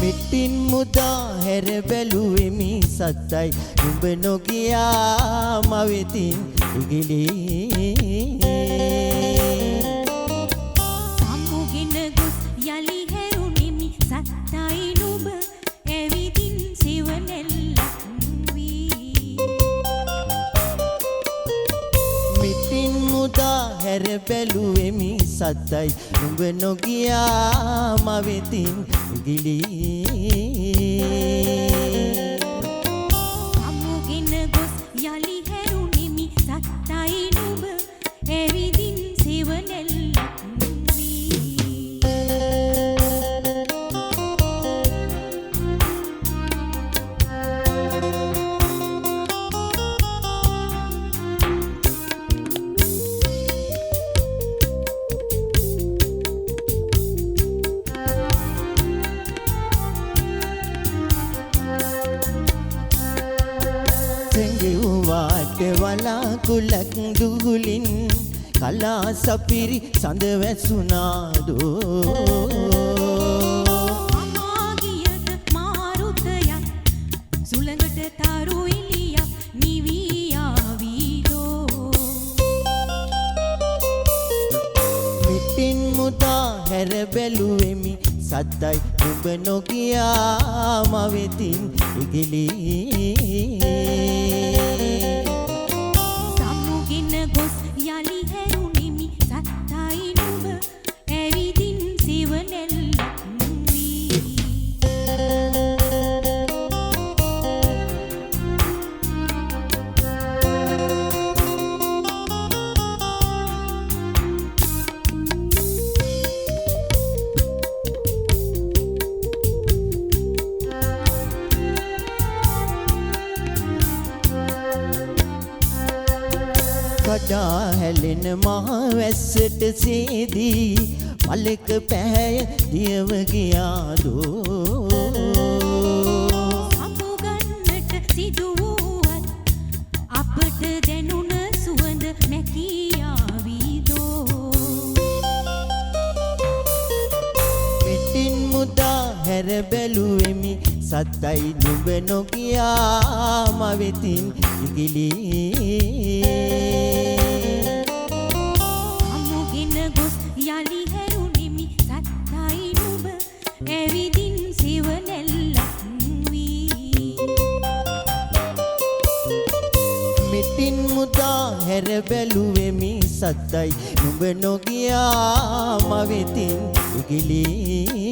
මිටින් මුදා හැර බැලුවෙමි සත්තයි නුඹ නොගියා මවෙතින් ඉගිලී සමුගෙන ගොස් යලි හැරුණෙමි සත්තයි නුඹ ඇවිදින් සිවනෙල්ලක් වී මිටින් මුදා හැර බැලුවෙමි සත්තයි නුඹ නොගියා මවෙතින් ඉගිලී සමුගෙන ගොස් යලි හැරුණෙමි සත්තයි නුඹ ඇවිදින් සිවනෙල්ලක් වී සෙඟුවාට වලාකුලක් දුහුලින් කලා සපිරි සඳ වැසුනාදෝ අමාගියද මාරුතයක් සුළඟට තරු එළියක් නිවී ආවීදෝ මිටින් මුදා හැර බැලුවෙමි සත්තයි නුඹ නොගියා මවෙතින් ඉගිලී සමුගෙන ගොස් යලි හැරුණෙමි සත්තයි නුඹ ඇවිදින් සිවනෙල්ලක් වී කඩා හැලෙන මහ වැස්සට සේදී මලක පැහැය දියව ගියාදෝ සමුගන්නට සිදු වූවත් අපට දැනුණ සුවඳ නැකී ආවීදෝ මිටින් මුදා හැර බැලුවෙමි සත්තයි නුඹ නොගියා මවෙතින් ඉගිලී සමුගෙන ගොස් යලි හැරුණෙමි සත්තයි නුඹ ඇවිදින් සිවනෙල්ලක් වී මිටින් මුදා හැර බැලුවෙමි සත්තයි නුඹ නොගියා මවෙතින් ඉගිලී